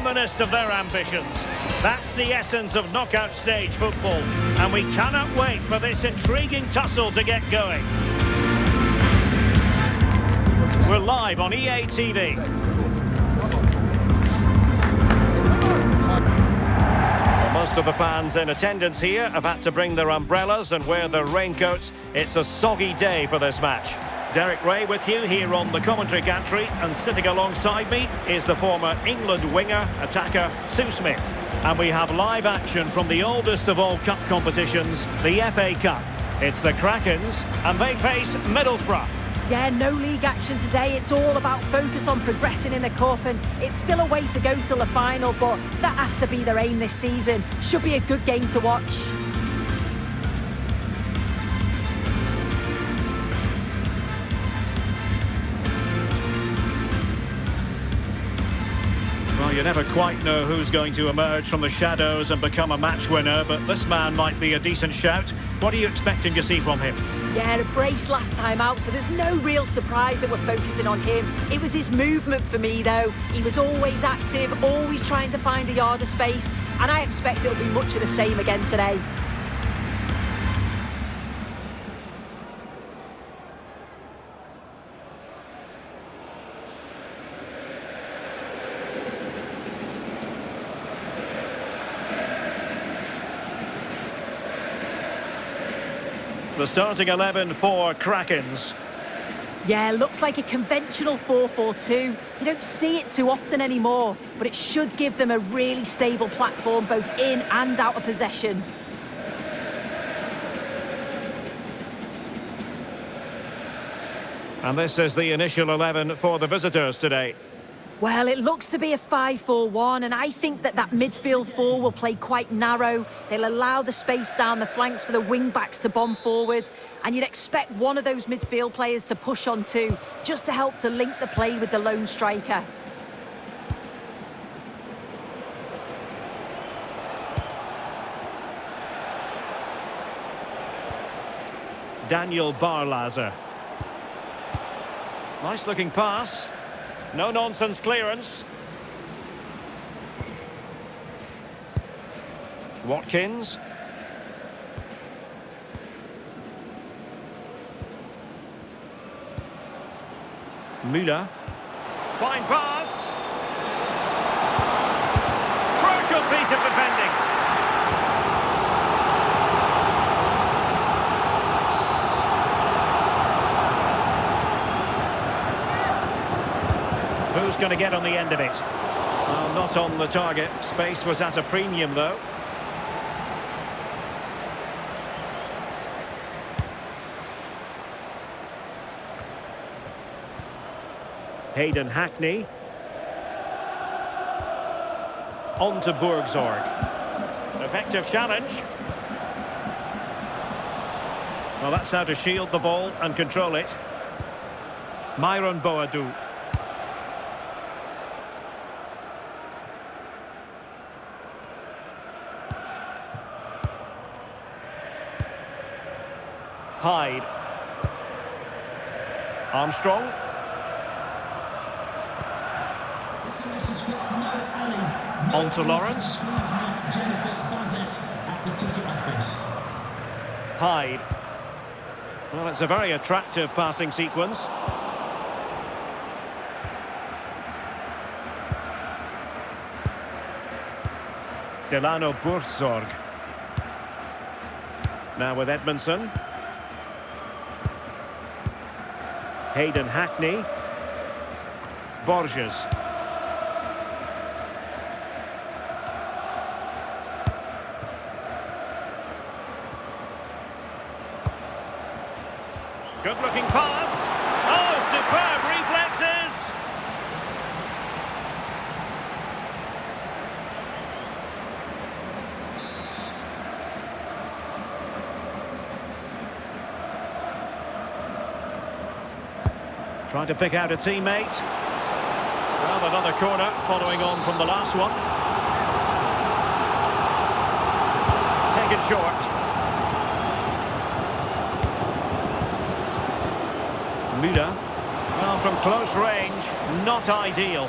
reminisce of their ambitions. That's the essence of knockout stage football, and we cannot wait for this intriguing tussle to get going. We're live on EA TV. Most of the fans in attendance here have had to bring their umbrellas and wear their raincoats. It's a soggy day for this match. Derek Ray with you here on the commentary gantry, and sitting alongside me is the former England winger, attacker, Sue Smith. And we have live action from the oldest of all cup competitions, the FA Cup. It's the Krakens, and they face Middlesbrough. Yeah, no league action today. It's all about focus on progressing in the cup, and it's still a way to go till the final, but that has to be their aim this season. Should be a good game to watch. Well, you never quite know who's going to emerge from the shadows and become a match winner, but this man might be a decent shout. What are you expecting to see from him? Yeah, a brace last time out, so there's no real surprise that we're focusing on him. It was his movement for me, though. He was always active, always trying to find a yard of space, and I expect it'll be much of the same again today. The starting 11 for Krakens. Yeah, looks like a conventional 4-4-2. You don't see it too often anymore, but it should give them a really stable platform both in and out of possession. And this is the initial 11 for the visitors today. Well, it looks to be a 5-4-1, and I think that midfield four will play quite narrow. They'll allow the space down the flanks for the wing-backs to bomb forward, and you'd expect one of those midfield players to push on too, just to help to link the play with the lone striker. Daniel Barlaser. Nice-looking pass. No-nonsense clearance. Watkins. Müller. Fine pass. Crucial piece of defending. Who's going to get on the end of it? Well, not on the target. Space was at a premium, though. Hayden Hackney. On to Burgzorg. An effective challenge. Well, that's how to shield the ball and control it. Myron Boadu. Hyde. Armstrong. On to Lawrence. Hyde. Well, it's a very attractive passing sequence. Delano Burgzorg. Now with Edmondson. Hayden Hackney. Borges. Good-looking pass. Oh, superb reflexes. Trying to pick out a teammate. Well, another corner following on from the last one. Taken short. Müller. Well, from close range, not ideal.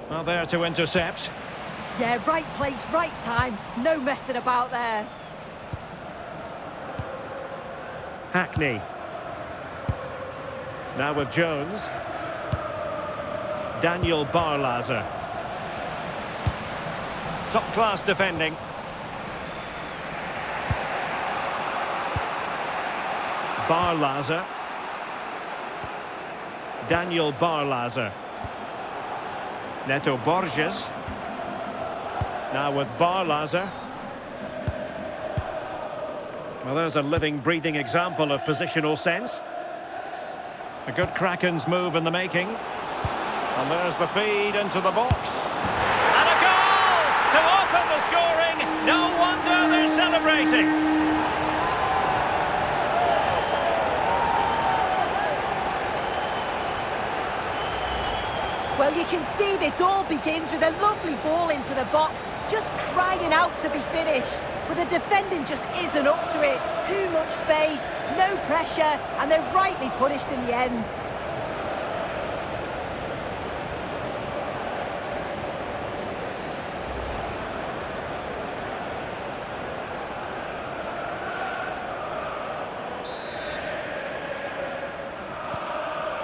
Well, there to intercept. Yeah, right place, right time. No messing about there. Hackney. Now with Jones. Daniel Barlaser. Top-class defending. Barlaser. Daniel Barlaser. Neto Borges. Now with Barlaser. Well, there's a living, breathing example of positional sense. A good Kraken's move in the making. And there's the feed into the box. And a goal to open the scoring. No wonder they're celebrating. Well, you can see this all begins with a lovely ball into the box, just crying out to be finished. But the defending just isn't up to it. Too much space, no pressure, and they're rightly punished in the end.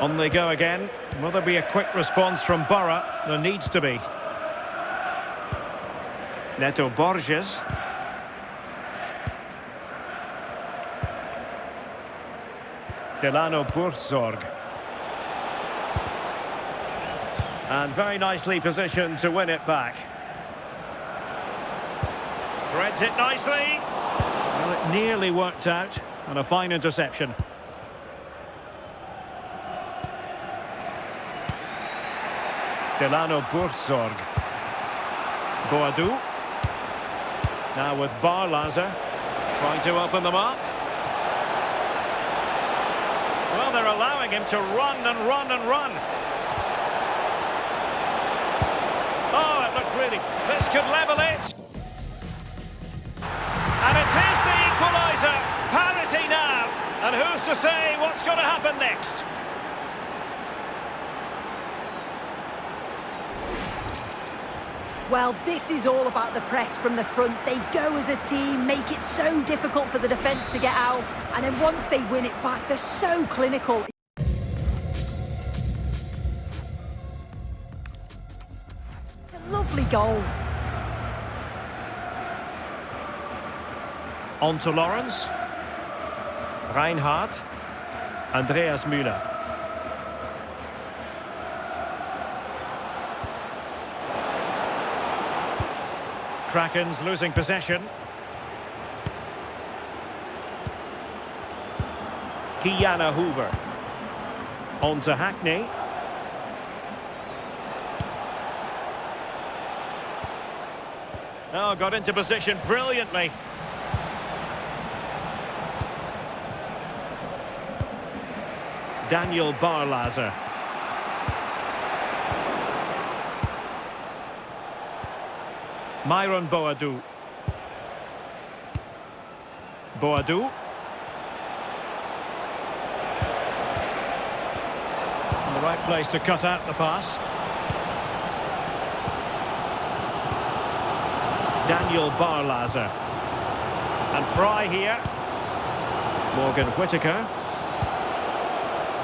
On they go again. Will there be a quick response from Borough? There needs to be. Neto Borges. Delano Burzorg. And very nicely positioned to win it back. Threads it nicely. Well, it nearly worked out. And a fine interception. Delano Burzorg. Boadu. Now with Barlaser. Trying to open them up. Well, they're allowing him to run and run and run. Oh, it looked really... This could level it. And it is the equaliser. Parity now. And who's to say what's going to happen next? Well, this is all about the press from the front. They go as a team, make it so difficult for the defence to get out. And then once they win it back, they're so clinical. It's a lovely goal. On to Lawrence. Reinhardt. Andreas Müller. Kraken's losing possession. Kiana Hoover. On to Hackney. Oh, got into position brilliantly. Daniel Barlaser. Myron Boadu. Boadu. In the right place to cut out the pass. Daniel Barlaser. And Fry here. Morgan Whittaker.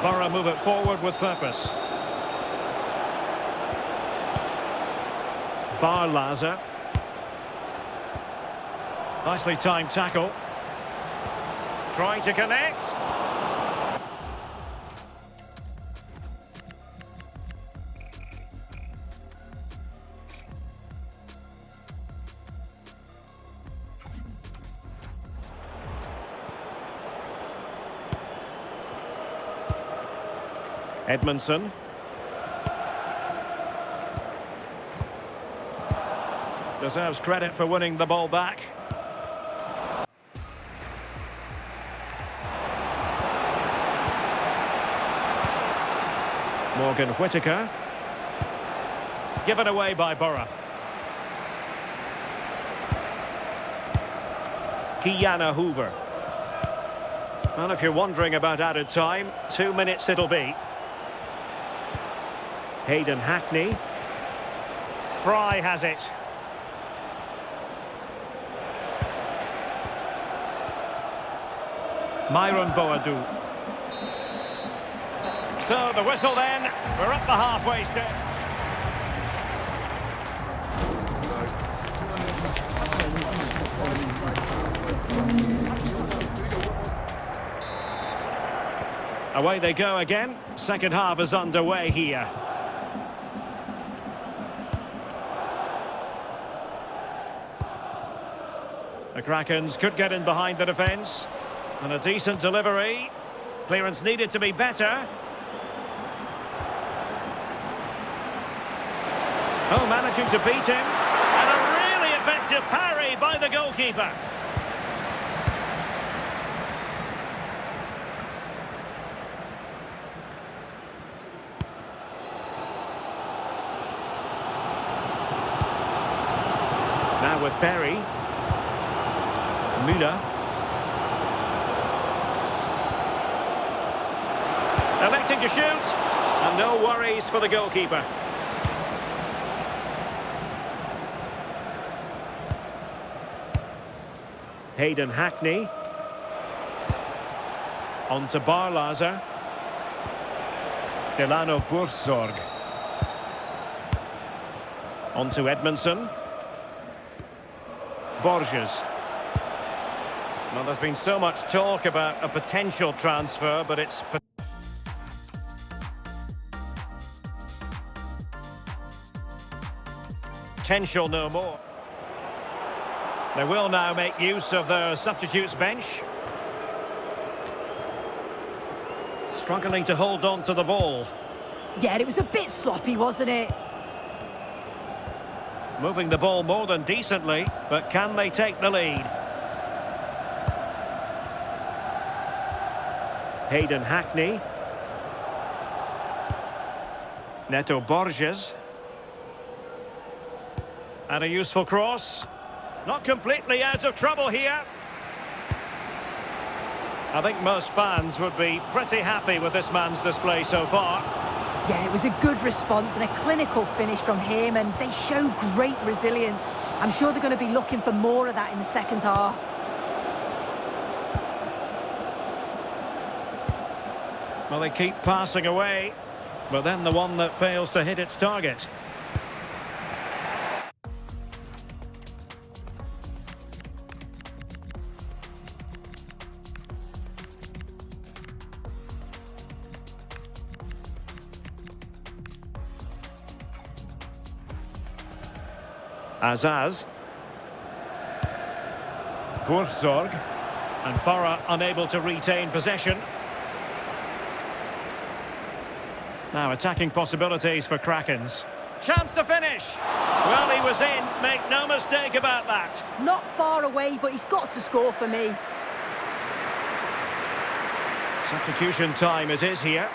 Borough move it forward with purpose. Barlaser. Nicely timed tackle. Trying to connect. Edmondson. Deserves credit for winning the ball back. Morgan Whittaker. Given away by Borough. Kiana Hoover. Well, if you're wondering about added time, 2 minutes it'll be. Hayden Hackney. Fry has it. Myron Boadu. So the whistle then, we're up the halfway step. Away they go again. Second half is underway here. The Krakens could get in behind the defence. And a decent delivery. Clearance needed to be better. Oh, managing to beat him. And a really effective parry by the goalkeeper. Now with Perry. Müller. Electing to shoot. And no worries for the goalkeeper. Hayden Hackney. On to Barlaser. Delano Burzorg. On to Edmondson. Borges. Well, there's been so much talk about a potential transfer, but it's potential no more. They will now make use of their substitutes bench. Struggling to hold on to the ball. Yeah, it was a bit sloppy, wasn't it? Moving the ball more than decently, but can they take the lead? Hayden Hackney. Neto Borges. And a useful cross. Not completely out of trouble here. I think most fans would be pretty happy with this man's display so far. Yeah, it was a good response and a clinical finish from him, and they show great resilience. I'm sure they're going to be looking for more of that in the second half. Well, they keep passing away, but then the one that fails to hit its target. Azaz. Burzorg. And Borough unable to retain possession. Now attacking possibilities for Krakens. Chance to finish. Well, he was in. Make no mistake about that. Not far away, but he's got to score for me. Substitution time it is here.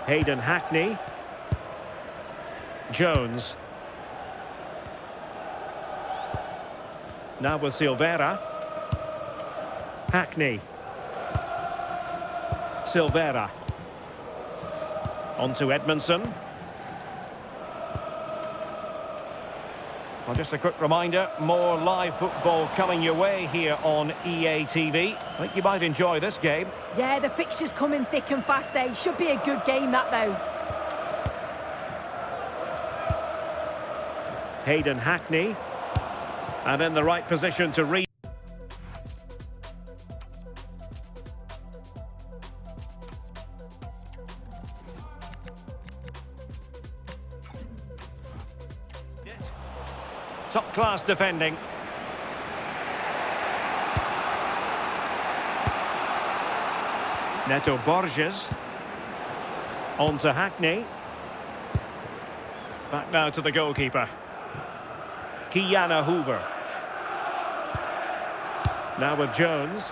Hayden Hackney. Jones. Now with Silvera. Hackney. Silvera. On to Edmondson. Well, just a quick reminder, more live football coming your way here on EA TV. I think you might enjoy this game. Yeah, the fixtures coming thick and fast, eh? Should be a good game, that, though. Hayden Hackney. And in the right position to read. Top-class defending. Neto Borges. On to Hackney. Back now to the goalkeeper. Kiana Hoover. Now with Jones.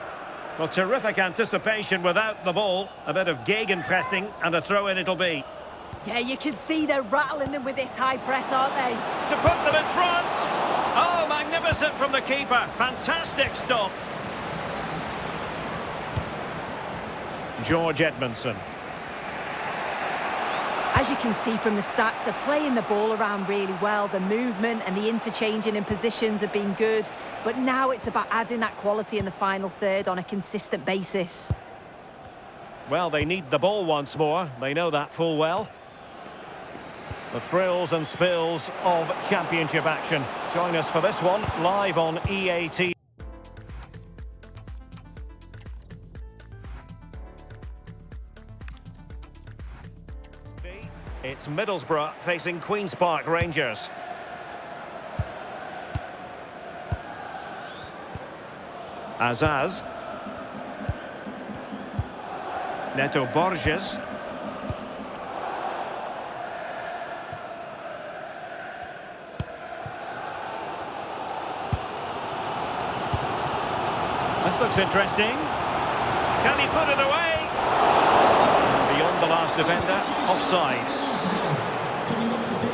Well, terrific anticipation without the ball. A bit of gegenpressing and a throw-in it'll be. Yeah, you can see they're rattling them with this high press, aren't they? To put them in front. Oh, magnificent. Has it from the keeper. Fantastic stop. George Edmondson. As you can see from the stats, they're playing the ball around really well. The movement and the interchanging in positions have been good. But now it's about adding that quality in the final third on a consistent basis. Well, they need the ball once more. They know that full well. The thrills and spills of championship action. Join us for this one, live on EAT. It's Middlesbrough facing Queen's Park Rangers. Azaz. Neto Borges. This looks interesting. Can he put it away? Beyond the last defender, offside.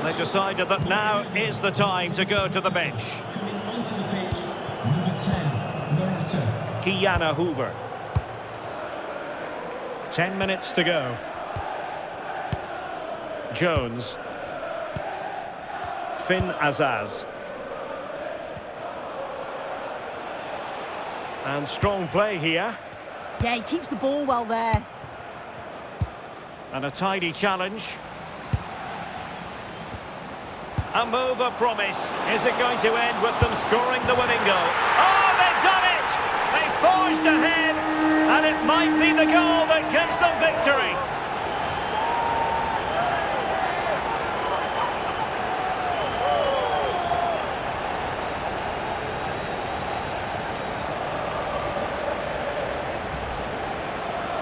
They decided that now is the time to go to the bench. Coming onto the pitch, number 10, Morata. Kiana Hoover. 10 minutes to go. Jones. Finn Azaz. And strong play here. Yeah, he keeps the ball well there. And a tidy challenge. A move of promise. Is it going to end with them scoring the winning goal? Oh, they've done it! They forged ahead, and it might be the goal that gives them victory.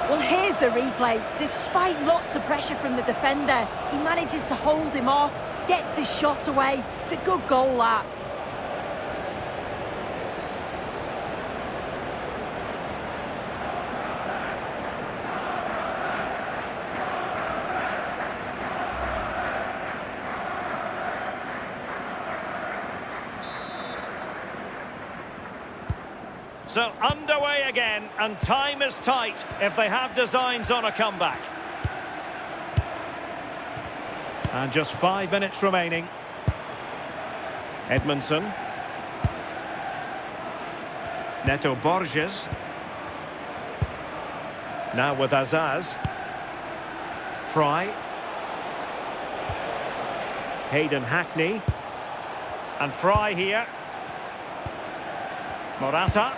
Well, here's the replay. Despite lots of pressure from the defender, he manages to hold him off, gets his shot away. It's a good goal, that. So underway again, and time is tight if they have designs on a comeback. And just 5 minutes remaining. Edmondson. Neto Borges. Now with Azaz. Fry. Hayden Hackney. And Fry here. Morata.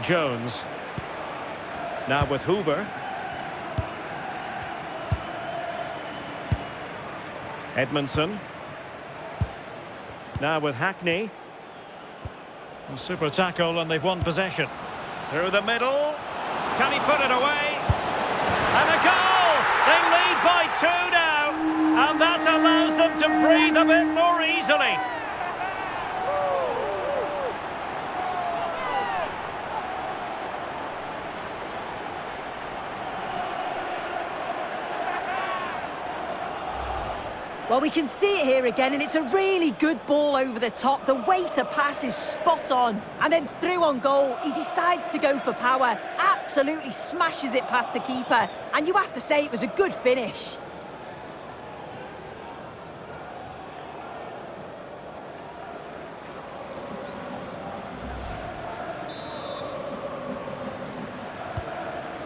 Jones. Now with Hoover. Edmondson. Now with Hackney. A super tackle, and they've won possession. Through the middle. Can he put it away? And a goal! They lead by 2 now. And that allows them to breathe a bit more easily. Well, we can see it here again, and it's a really good ball over the top. The way to pass is spot on. And then through on goal, he decides to go for power. Absolutely smashes it past the keeper. And you have to say it was a good finish.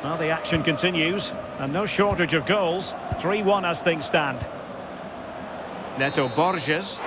Well, the action continues, and no shortage of goals. 3-1 as things stand. Neto Borges.